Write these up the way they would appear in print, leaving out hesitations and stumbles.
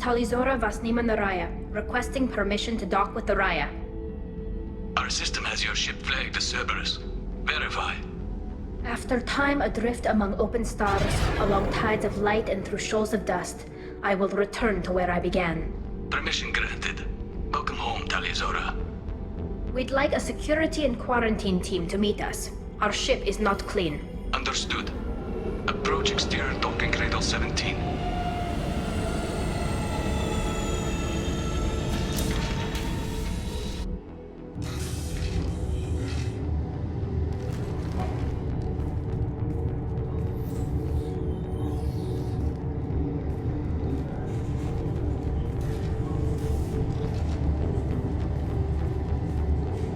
Tali Vasnima Naraya, requesting permission to dock with the Raya. Our system has your ship flagged as Cerberus. Verify. After time adrift among open stars, along tides of light and through shoals of dust, I will return to where I began. Permission granted. Welcome home, Tali. We'd like a security and quarantine team to meet us. Our ship is not clean. Understood. Approach exterior docking cradle 17.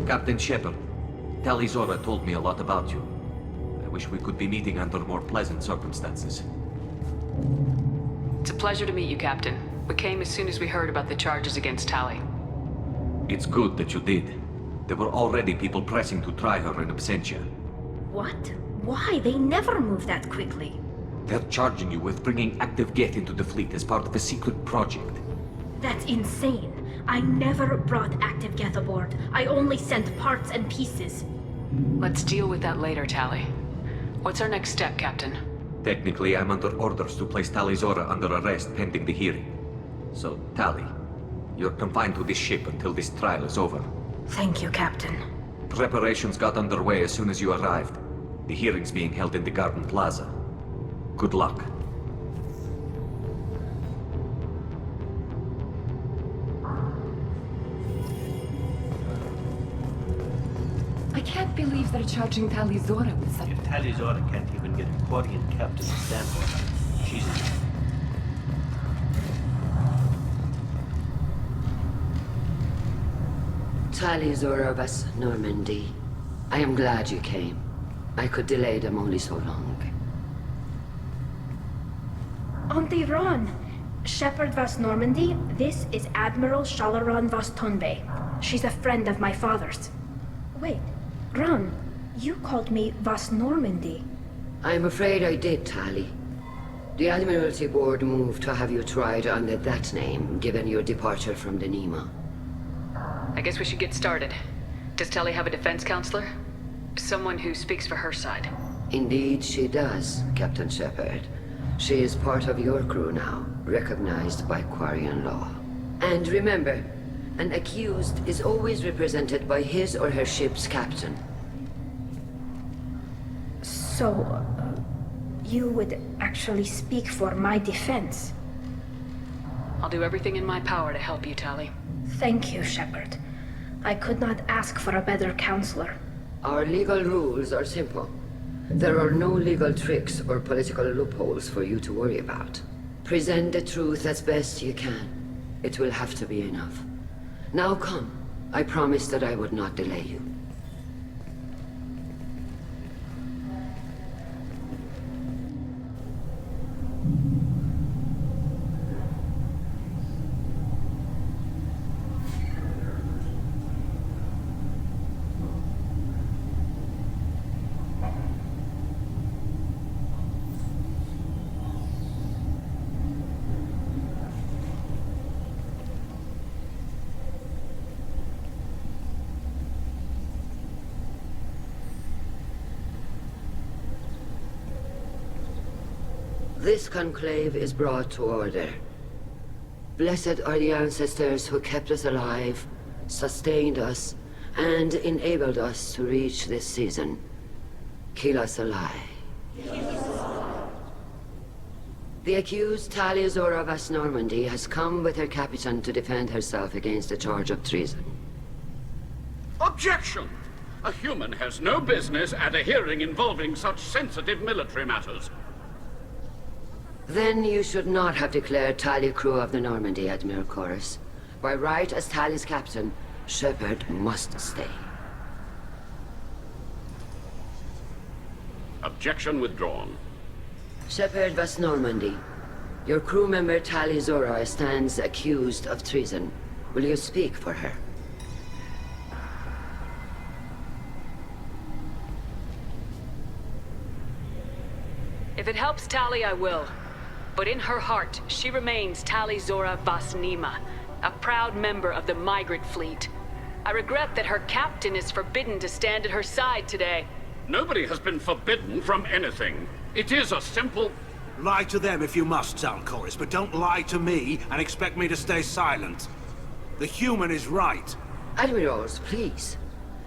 Captain Shepard, Tali told me a lot about you. I wish we could be meeting under more pleasant circumstances. It's a pleasure to meet you, Captain. We came as soon as we heard about the charges against Tali. It's good that you did. There were already people pressing to try her in absentia. What? Why? They never move that quickly. They're charging you with bringing active Geth into the fleet as part of a secret project. That's insane. I never brought active Geth aboard. I only sent parts and pieces. Let's deal with that later, Tali. What's our next step, Captain? Technically, I'm under orders to place Tali under arrest pending the hearing. So, Tali, you're confined to this ship until this trial is over. Thank you, Captain. Preparations got underway as soon as you arrived. The hearing's being held in the Garden Plaza. Good luck. I can't believe they're charging Tali with such... If Tali can't even get a Quadian captain to stand for her, she's... Tali Vas Normandy. I am glad you came. I could delay them only so long. Auntie Ron! Shepard Vas Normandy, this is Admiral Shalaran Vas Tonbe. She's a friend of my father's. Wait, Ron, you called me Vas Normandy. I'm afraid I did, Tali. The Admiralty Board moved to have you tried under that name, given your departure from the Nima. I guess we should get started. Does Tali have a defense counselor? Someone who speaks for her side. Indeed she does, Captain Shepard. She is part of your crew now, recognized by Quarian law. And remember, an accused is always represented by his or her ship's captain. So, you would actually speak for my defense? I'll do everything in my power to help you, Tali. Thank you, Shepard. I could not ask for a better counselor. Our legal rules are simple. There are no legal tricks or political loopholes for you to worry about. Present the truth as best you can. It will have to be enough. Now come. I promised that I would not delay you. This conclave is brought to order. Blessed are the ancestors who kept us alive, sustained us, and enabled us to reach this season. Keep us alive. The accused Tali Vas Normandy has come with her captain to defend herself against a charge of treason. Objection! A human has no business at a hearing involving such sensitive military matters. Then you should not have declared Tali crew of the Normandy, Admiral Chorus. By right as Tali's captain, Shepard must stay. Objection withdrawn. Shepard Vas Normandy, your crew member Tali stands accused of treason. Will you speak for her? If it helps Tali, I will. But in her heart, she remains Tali Zorah Vasnima, a proud member of the migrant fleet. I regret that her captain is forbidden to stand at her side today. Nobody has been forbidden from anything. It is a simple... Lie to them if you must, Zalcoris, but don't lie to me and expect me to stay silent. The human is right. Admirals, please.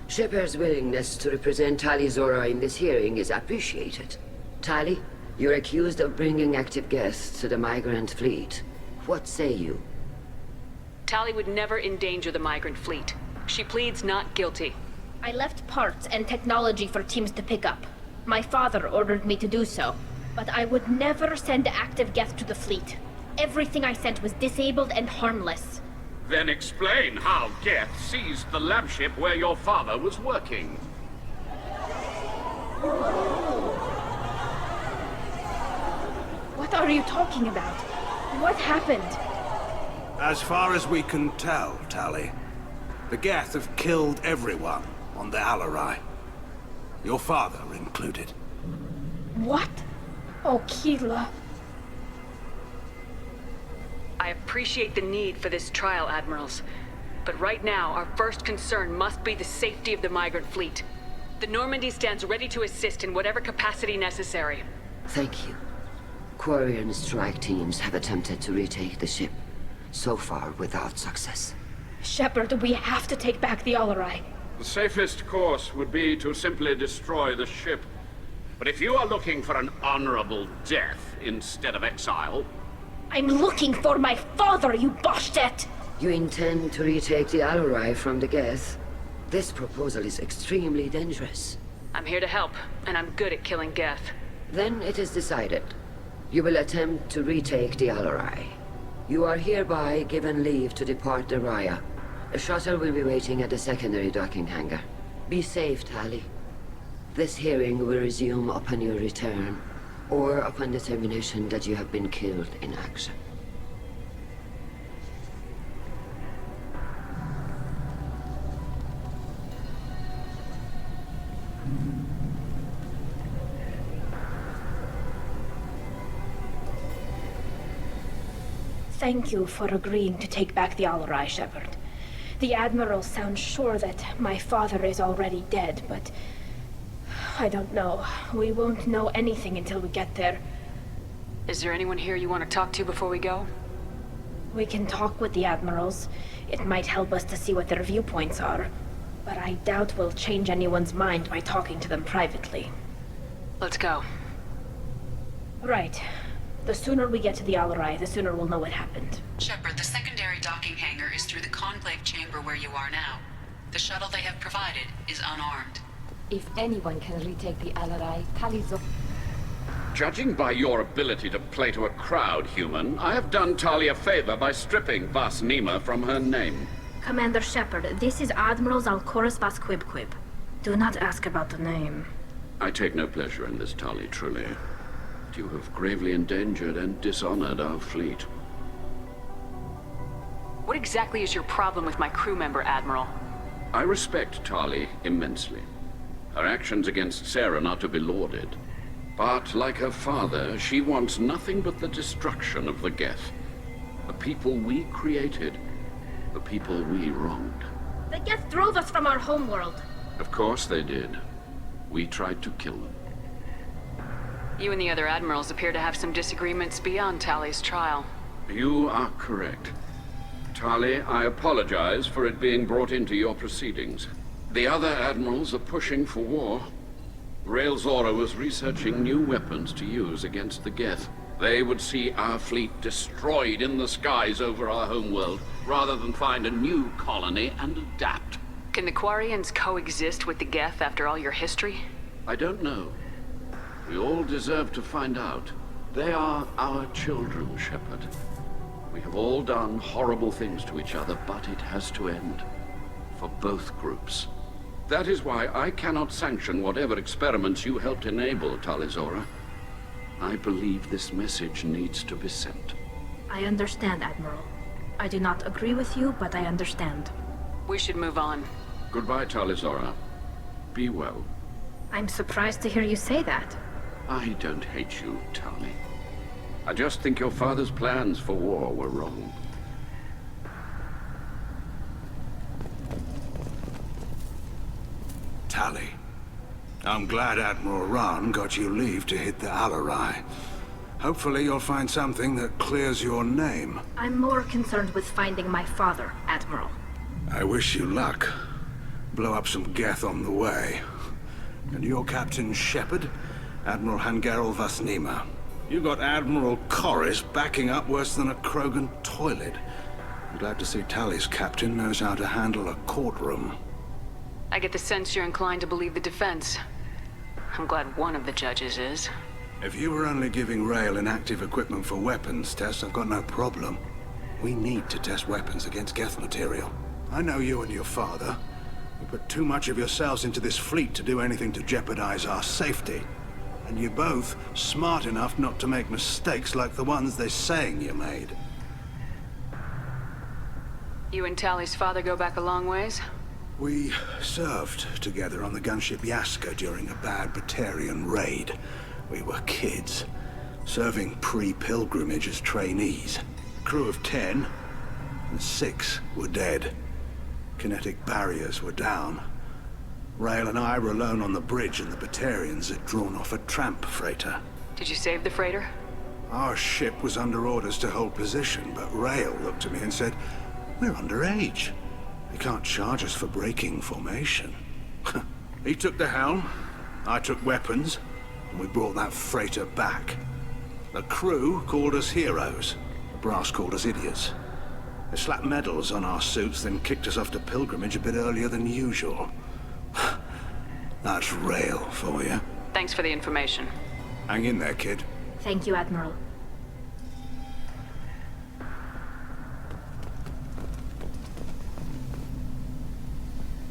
Shepard's willingness to represent Tali Zorah in this hearing is appreciated. Tali, you're accused of bringing active guests to the migrant fleet. What say you? Tali would never endanger the migrant fleet. She pleads not guilty. I left parts and technology for teams to pick up. My father ordered me to do so. But I would never send active guests to the fleet. Everything I sent was disabled and harmless. Then explain how Geth seized the lab ship where your father was working. What are you talking about? What happened? As far as we can tell, Tali, the Geth have killed everyone on the Alarai. Your father included. What? Oh, Keela. I appreciate the need for this trial, Admirals. But right now, our first concern must be the safety of the migrant fleet. The Normandy stands ready to assist in whatever capacity necessary. Thank you. Quarry and strike teams have attempted to retake the ship, so far without success. Shepard, we have to take back the Alarai. The safest course would be to simply destroy the ship. But if you are looking for an honorable death instead of exile... I'm looking for my father, you bastet! You intend to retake the Alarai from the Geth? This proposal is extremely dangerous. I'm here to help, and I'm good at killing Geth. Then it is decided. You will attempt to retake the Alarai. You are hereby given leave to depart the Raya. A shuttle will be waiting at the secondary docking hangar. Be safe, Tali. This hearing will resume upon your return, or upon determination that you have been killed in action. Thank you for agreeing to take back the Alarai, Shepard. The Admiral sounds sure that my father is already dead, but... I don't know. We won't know anything until we get there. Is there anyone here you want to talk to before we go? We can talk with the Admirals. It might help us to see what their viewpoints are. But I doubt we'll change anyone's mind by talking to them privately. Let's go. Right. The sooner we get to the Alarai, the sooner we'll know what happened. Shepard, the secondary docking hangar is through the conclave chamber where you are now. The shuttle they have provided is unarmed. If anyone can retake the Alarai, Tali Zorah... Judging by your ability to play to a crowd, human, I have done Tali a favor by stripping Vasnima from her name. Commander Shepard, this is Admiral Zalcoris Vasquibquib. Do not ask about the name. I take no pleasure in this, Tali, truly. You have gravely endangered and dishonored our fleet. What exactly is your problem with my crew member, Admiral? I respect Tali immensely. Her actions against Sarah are not to be lauded. But, like her father, she wants nothing but the destruction of the Geth. The people we created. The people we wronged. The Geth drove us from our homeworld. Of course they did. We tried to kill them. You and the other Admirals appear to have some disagreements beyond Tali's trial. You are correct. Tali, I apologize for it being brought into your proceedings. The other Admirals are pushing for war. Rael Zorah was researching new weapons to use against the Geth. They would see our fleet destroyed in the skies over our homeworld, rather than find a new colony and adapt. Can the Quarians coexist with the Geth after all your history? I don't know. We all deserve to find out. They are our children, Shepard. We have all done horrible things to each other, but it has to end. For both groups. That is why I cannot sanction whatever experiments you helped enable, Tali Zorah. I believe this message needs to be sent. I understand, Admiral. I do not agree with you, but I understand. We should move on. Goodbye, Tali Zorah. Be well. I'm surprised to hear you say that. I don't hate you, Tali. I just think your father's plans for war were wrong. Tali, I'm glad Admiral Rahn got you leave to hit the Alarai. Hopefully you'll find something that clears your name. I'm more concerned with finding my father, Admiral. I wish you luck. Blow up some Geth on the way. And your Captain Shepard, Admiral Hangarel Vasnima. You got Admiral Corris backing up worse than a Krogan toilet. I'm glad to see Tali's captain knows how to handle a courtroom. I get the sense you're inclined to believe the defense. I'm glad one of the judges is. If you were only giving Rail inactive equipment for weapons tests, I've got no problem. We need to test weapons against Geth material. I know you and your father. You put too much of yourselves into this fleet to do anything to jeopardize our safety. And you're both smart enough not to make mistakes like the ones they're saying you made. You and Tali's father go back a long ways? We served together on the gunship Yaska during a bad Batarian raid. We were kids, serving pre-pilgrimage as trainees. Crew of 10, and 6 were dead. Kinetic barriers were down. Rail and I were alone on the bridge, and the Batarians had drawn off a tramp freighter. Did you save the freighter? Our ship was under orders to hold position, but Rail looked at me and said, "We're underage. They can't charge us for breaking formation." He took the helm, I took weapons, and we brought that freighter back. The crew called us heroes. The brass called us idiots. They slapped medals on our suits, then kicked us off to pilgrimage a bit earlier than usual. That's Rail for you. Thanks for the information. Hang in there, kid. Thank you, Admiral.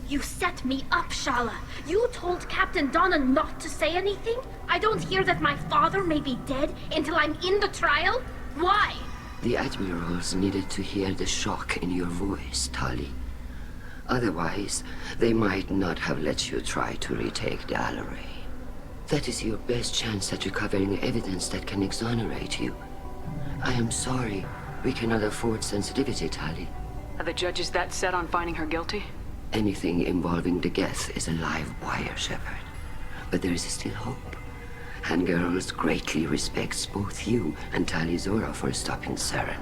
You set me up, Shala. You told Captain Donna not to say anything? I don't hear that my father may be dead until I'm in the trial? Why? The admirals needed to hear the shock in your voice, Tali. Otherwise, they might not have let you try to retake the Alarai. That is your best chance at recovering evidence that can exonerate you. I am sorry. We cannot afford sensitivity, Tali. Are the judges that set on finding her guilty? Anything involving the Geth is a live wire, Shepard. But there is still hope. Hangarels greatly respects both you and Tali Zorah for stopping Saren.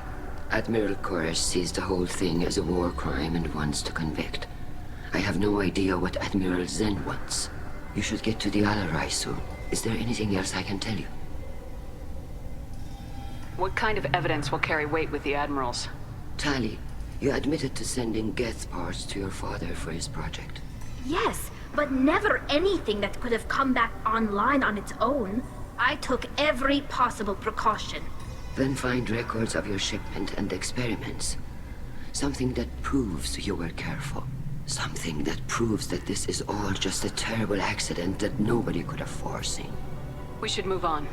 Admiral Koresh sees the whole thing as a war crime and wants to convict. I have no idea what Admiral Zen wants. You should get to the Alarai soon. Is there anything else I can tell you? What kind of evidence will carry weight with the admirals? Tali, you admitted to sending Geth parts to your father for his project. Yes, but never anything that could have come back online on its own. I took every possible precaution. Then find records of your shipment and experiments. Something that proves you were careful. Something that proves that this is all just a terrible accident that nobody could have foreseen. We should move on.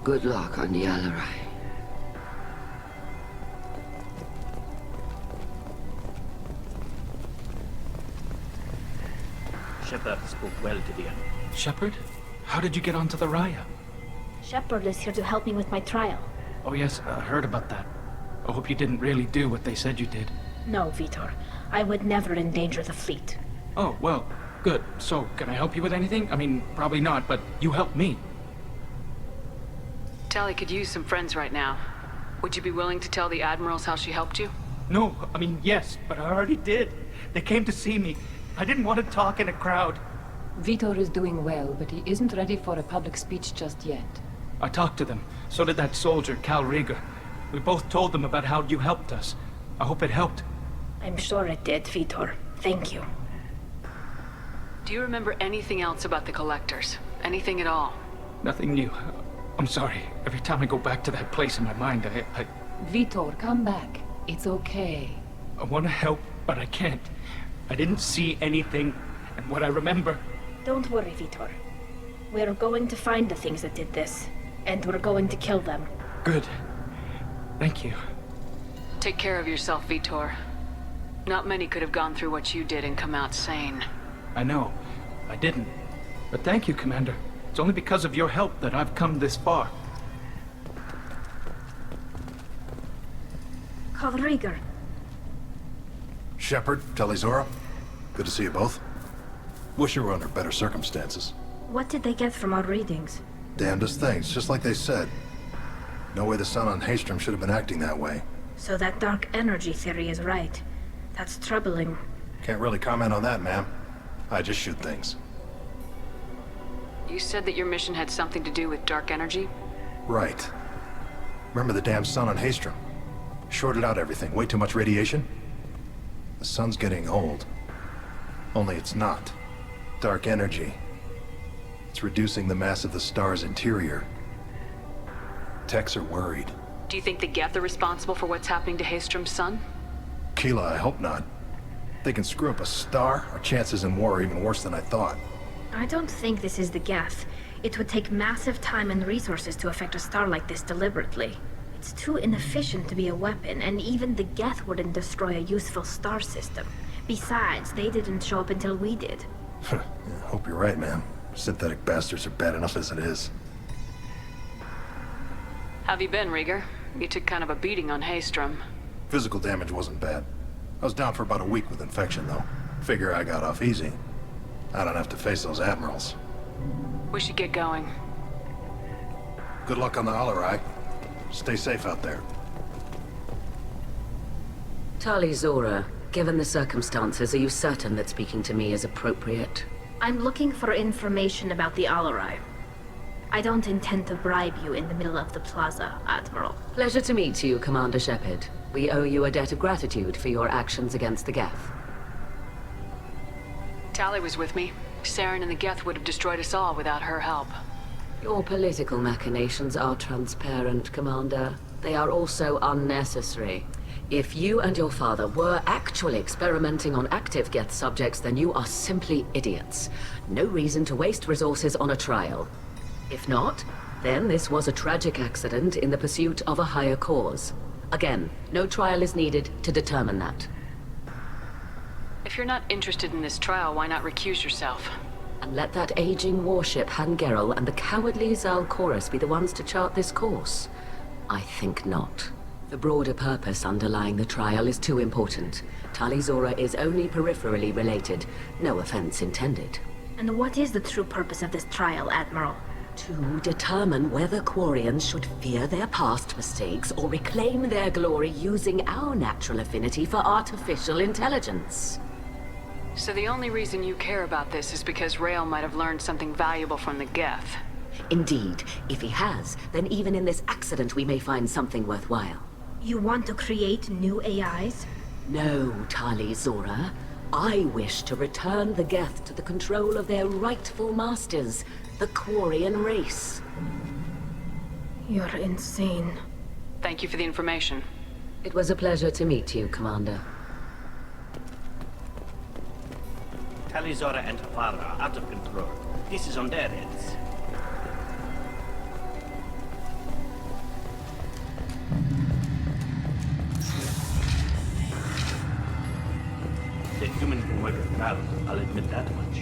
Good luck on the Alarai. Shepard spoke well to the enemy. Shepard? How did you get onto the Raya? Shepard is here to help me with my trial. Oh yes, I heard about that. I hope you didn't really do what they said you did. No, Vitor. I would never endanger the fleet. Oh, well, good. So, can I help you with anything? I mean, probably not, but you helped me. Tali could use some friends right now. Would you be willing to tell the admirals how she helped you? No, I mean, yes, but I already did. They came to see me. I didn't want to talk in a crowd. Vitor is doing well, but he isn't ready for a public speech just yet. I talked to them. So did that soldier, Cal Rieger. We both told them about how you helped us. I hope it helped. I'm sure it did, Vitor. Thank you. Do you remember anything else about the Collectors? Anything at all? Nothing new. I'm sorry. Every time I go back to that place in my mind, I Vitor, come back. It's okay. want to help, but I can't. I didn't see anything, and what I remember... Don't worry, Vitor. We're going to find the things that did this, and we're going to kill them. Good. Thank you. Take care of yourself, Vitor. Not many could have gone through what you did and come out sane. I know. I didn't. But thank you, Commander. It's only because of your help that I've come this far. Call Rieger. Shepard, Tali Zorah. Good to see you both. Wish you were under better circumstances. What did they get from our readings? Damnedest things, just like they said. No way the sun on Haystrom should have been acting that way. So that dark energy theory is right. That's troubling. Can't really comment on that, ma'am. I just shoot things. You said that your mission had something to do with dark energy? Right. Remember the damn sun on Haystrom? Shorted out everything. Way too much radiation? The sun's getting old. Only it's not. Dark energy. It's reducing the mass of the star's interior. Techs are worried. Do you think the Geth are responsible for what's happening to Haystrom's sun? Keela, I hope not. They can screw up a star. Our chances in war are even worse than I thought. I don't think this is the Geth. It would take massive time and resources to affect a star like this deliberately. It's too inefficient to be a weapon, and even the Geth wouldn't destroy a useful star system. Besides, they didn't show up until we did. Yeah, hope you're right, man. Synthetic bastards are bad enough as it is. How've you been, Rieger? You took kind of a beating on Haystrom. Physical damage wasn't bad. I was down for about a week with infection, though. Figure I got off easy. I don't have to face those admirals. We should get going. Good luck on the Armory. Stay safe out there. Tali Zorah, given the circumstances, are you certain that speaking to me is appropriate? I'm looking for information about the Armory. I don't intend to bribe you in the middle of the plaza, Admiral. Pleasure to meet you, Commander Shepard. We owe you a debt of gratitude for your actions against the Geth. Tali was with me. Saren and the Geth would have destroyed us all without her help. Your political machinations are transparent, Commander. They are also unnecessary. If you and your father were actually experimenting on active Geth subjects, then you are simply idiots. No reason to waste resources on a trial. If not, then this was a tragic accident in the pursuit of a higher cause. Again, no trial is needed to determine that. If you're not interested in this trial, why not recuse yourself? And let that aging warship Hangerel and the cowardly Zal Chorus be the ones to chart this course? I think not. The broader purpose underlying the trial is too important. Tali Zorah is only peripherally related. No offense intended. And what is the true purpose of this trial, Admiral? To determine whether Quarians should fear their past mistakes or reclaim their glory using our natural affinity for artificial intelligence. So the only reason you care about this is because Rael might have learned something valuable from the Geth. Indeed. If he has, then even in this accident we may find something worthwhile. You want to create new AIs? No, Tali Zorah. I wish to return the Geth to the control of their rightful masters, the Quarian race. You're insane. Thank you for the information. It was a pleasure to meet you, Commander. Tali Zorah and her father are out of control. This is on their heads. The human can work it out, I'll admit that much.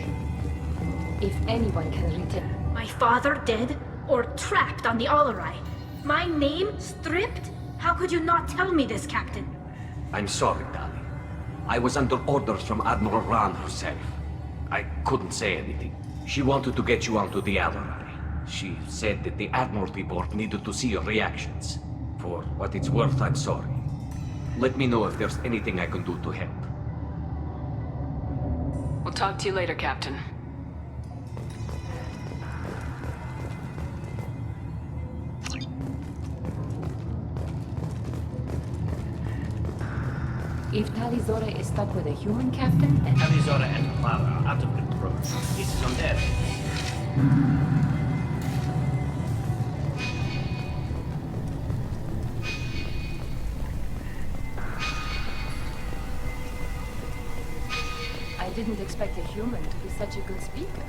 If anyone can retain... My father dead? Or trapped on the Armory? My name stripped? How could you not tell me this, Captain? I'm sorry, Tali. I was under orders from Admiral Ran herself. I couldn't say anything. She wanted to get you onto the Armory. She said that the Admiralty Board needed to see your reactions. For what it's worth, I'm sorry. Let me know if there's anything I can do to help. We'll talk to you later, Captain. If Tali Zorah is stuck with a human captain, then... Tali Zorah and her father are out of control. This is on their heads. I didn't expect a human to be such a good speaker.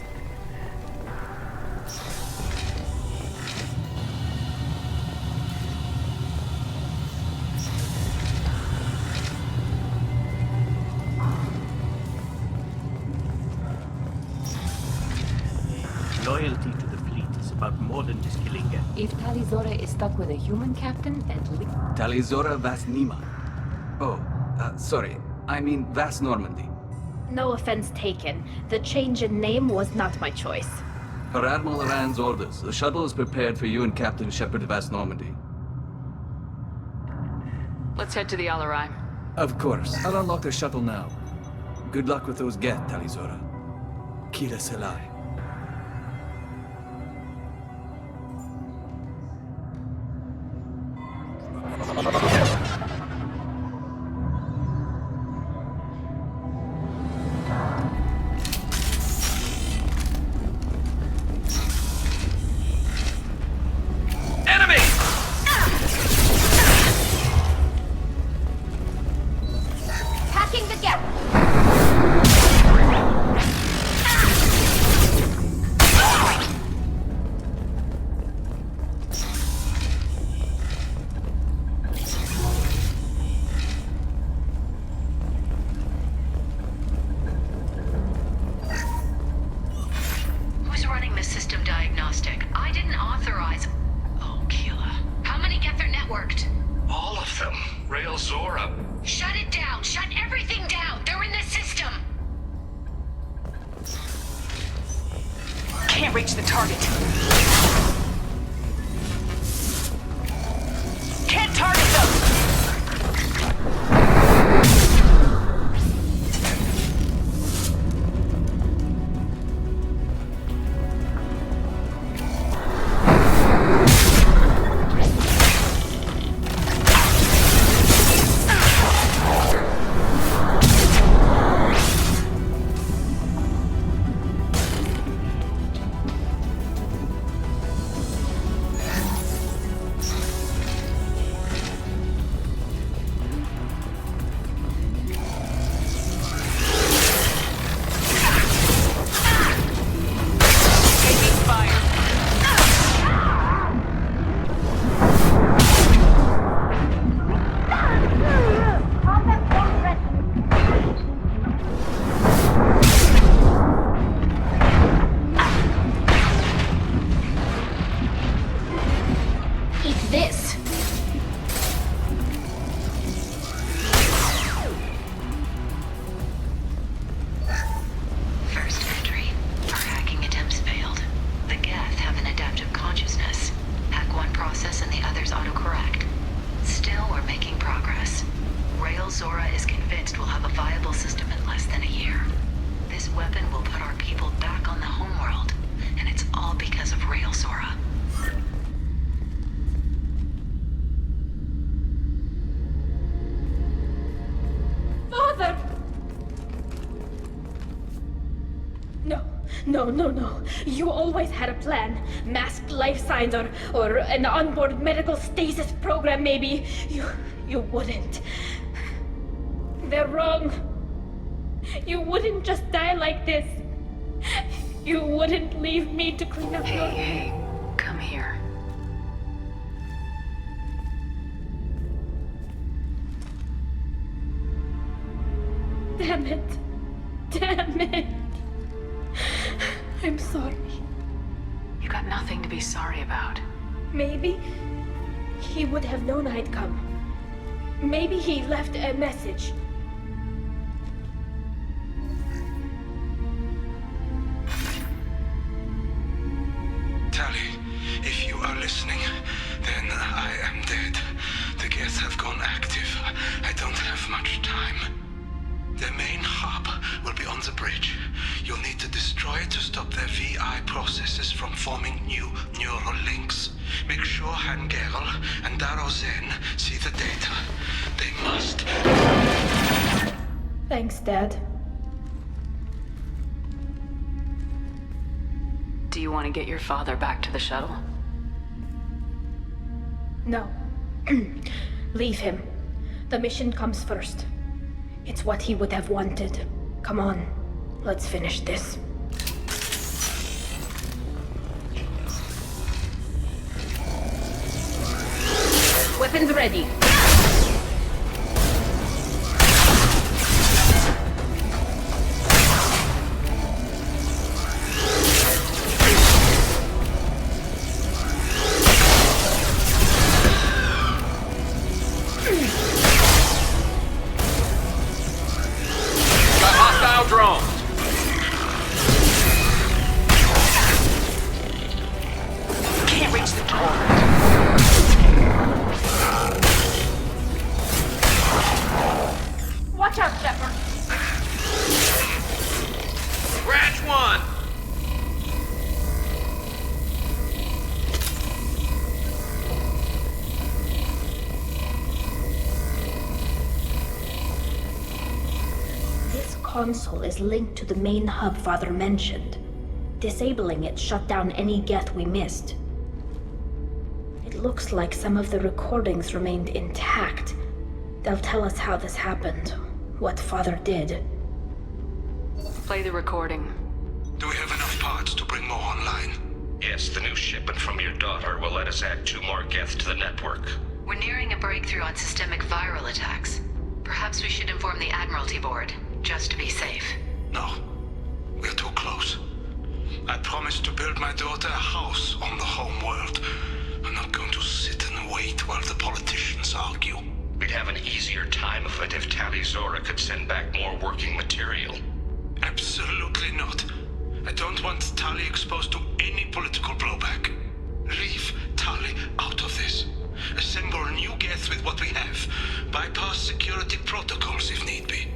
Loyalty to the fleet is about more than just killing Geth. If Tali Zorah is stuck with a human captain, then... Tali Zorah vas nima. Oh, sorry. I mean Vast Normandy. No offense taken. The change in name was not my choice. Per Admiral Rand's orders, the shuttle is prepared for you and Captain Shepard Vast Normandy. Let's head to the Armory. Of course. I'll unlock the shuttle now. Good luck with those Geth, Tali Zorah. Kira Selai. Hacking the gap! Who's running the system diagnostic? I didn't authorize... Oh, Keela. How many Geth are networked? All of them. Rail Zorah. Shut it down! Shut everything down! They're in the system! Can't reach the target. Can't target them! Zorah is convinced we'll have a viable system in less than a year. This weapon will put our people back on the homeworld, and it's all because of Rail Zorah. Father! No. You always had a plan. Masked life signs or an onboard medical stasis program, maybe. You wouldn't. They're wrong. You wouldn't just die like this. You wouldn't leave me to clean up your... Hey, come here. Damn it. I'm sorry. You got nothing to be sorry about. Maybe he would have known I'd come. Maybe he left a message. Tali, if you are listening, then I am dead. The Geth have gone active. I don't have much time. Their main hub will be on the bridge. You'll need to destroy it to stop their VI processes from forming new neural links. Make sure Hangerl and Daro Zen see the data. They must. Thanks, Dad. Do you want to get your father back to the shuttle? No. Leave him. The mission comes first. It's what he would have wanted. Come on, let's finish this. Weapons ready. console is linked to the main hub Father mentioned. Disabling it shut down any geth we missed. It looks like some of the recordings remained intact. They'll tell us how this happened, what Father did. Play the recording. Do we have enough parts to bring more online? Yes, the new shipment from your daughter will let us add 2 more geth to the network. We're nearing a breakthrough on systemic viral attacks. Perhaps we should inform the Admiralty Board, just to be safe. No. We're too close. I promised to build my daughter a house on the home world. I'm not going to sit and wait while the politicians argue. We'd have an easier time of it if Tali Zorah could send back more working material. Absolutely not. I don't want Tali exposed to any political blowback. Leave Tali out of this. Assemble new geth with what we have. Bypass security protocols if need be.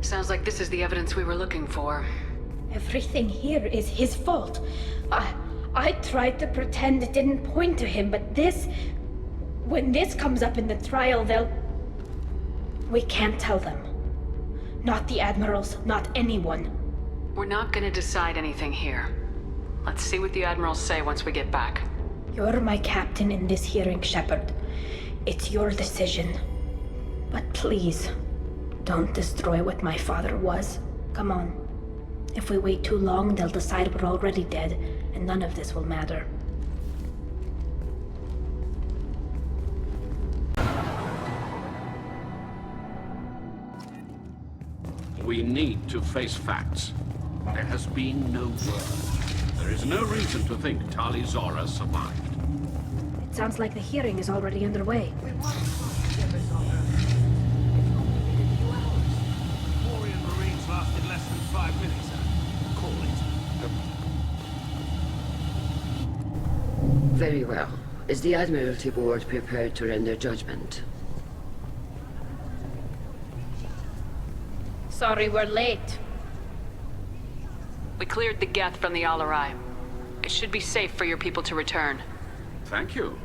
Sounds like this is the evidence we were looking for. Everything here is his fault. I tried to pretend it didn't point to him, but this... When this comes up in the trial, they'll... We can't tell them. Not the Admirals, not anyone. We're not gonna decide anything here. Let's see what the Admirals say once we get back. You're my captain in this hearing, Shepard. It's your decision. But please, don't destroy what my father was. Come on. If we wait too long, they'll decide we're already dead, and none of this will matter. We need to face facts. There has been no word. There is no reason to think Tali Zorah survived. It sounds like the hearing is already underway. Warrior Marines lasted less than 5 minutes. Call it. Very well. Is the Admiralty Board prepared to render judgment? Sorry we're late. We cleared the geth from the Armory. It should be safe for your people to return. Thank you.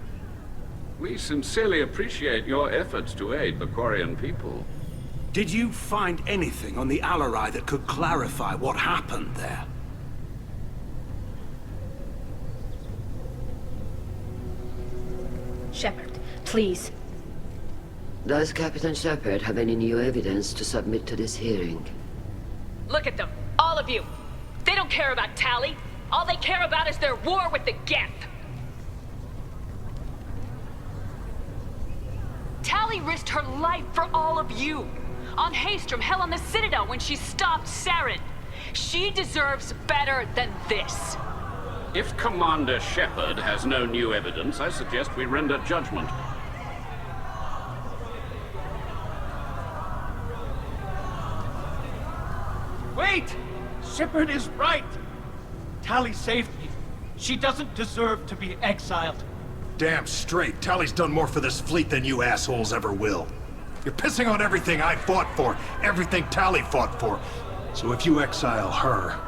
We sincerely appreciate your efforts to aid the Quarian people. Did you find anything on the Armory that could clarify what happened there? Shepard, please. Does Captain Shepard have any new evidence to submit to this hearing? Look at them, all of you. They don't care about Tali. All they care about is their war with the geth. Tali risked her life for all of you. On Haystrom, hell, on the Citadel when she stopped Saren. She deserves better than this. If Commander Shepard has no new evidence, I suggest we render judgment. Wait! Shepard is right! Tali saved me. She doesn't deserve to be exiled. Damn straight. Tali's done more for this fleet than you assholes ever will. You're pissing on everything I fought for, everything Tali fought for. So if you exile her,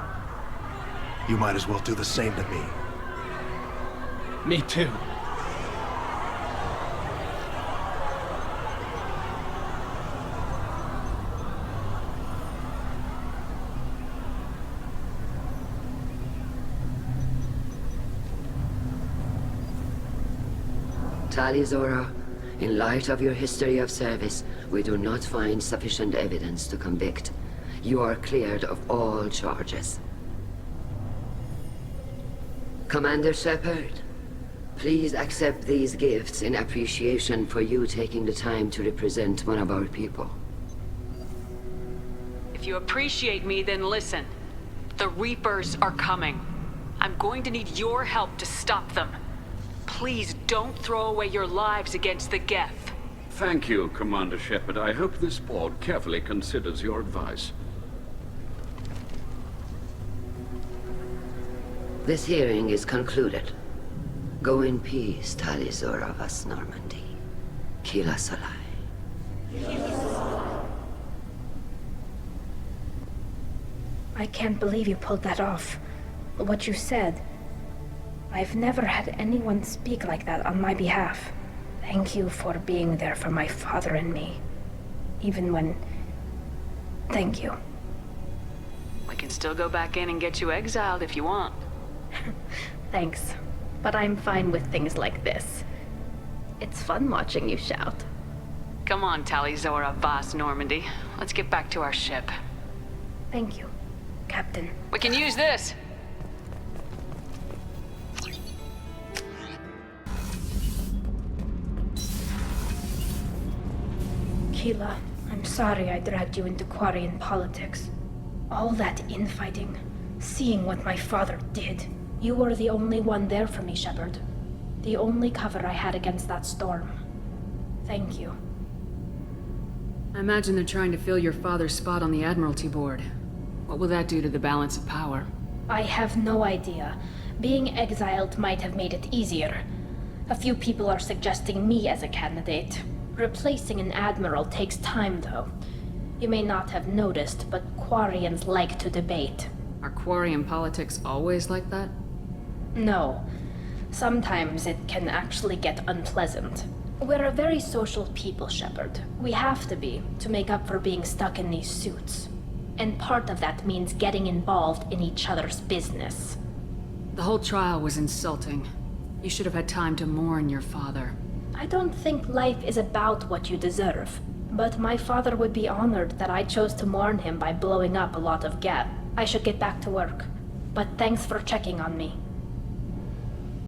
you might as well do the same to me. Me too. Tali Zorah, in light of your history of service, we do not find sufficient evidence to convict. You are cleared of all charges. Commander Shepard, please accept these gifts in appreciation for you taking the time to represent one of our people. If you appreciate me, then listen. The Reapers are coming. I'm going to need your help to stop them. Please don't throw away your lives against the geth. Thank you, Commander Shepard. I hope this board carefully considers your advice. This hearing is concluded. Go in peace, Tali Zorah vas Normandy. Kila Solai. I can't believe you pulled that off. What you said. I've never had anyone speak like that on my behalf. Thank you for being there for my father and me. Even when Thank you. We can still go back in and get you exiled if you want. Thanks. But I'm fine with things like this. It's fun watching you shout. Come on, Tali Zorah, Voss Normandy. Let's get back to our ship. Thank you, Captain. We can use this! Keela, I'm sorry I dragged you into Quarian politics. All that infighting, seeing what my father did. You were the only one there for me, Shepard. The only cover I had against that storm. Thank you. I imagine they're trying to fill your father's spot on the Admiralty Board. What will that do to the balance of power? I have no idea. Being exiled might have made it easier. A few people are suggesting me as a candidate. Replacing an admiral takes time, though. You may not have noticed, but Quarians like to debate. Are Quarian politics always like that? No. Sometimes it can actually get unpleasant. We're a very social people, Shepard. We have to be, to make up for being stuck in these suits. And part of that means getting involved in each other's business. The whole trial was insulting. You should have had time to mourn your father. I don't think life is about what you deserve. But my father would be honored that I chose to mourn him by blowing up a lot of gap. I should get back to work. But thanks for checking on me.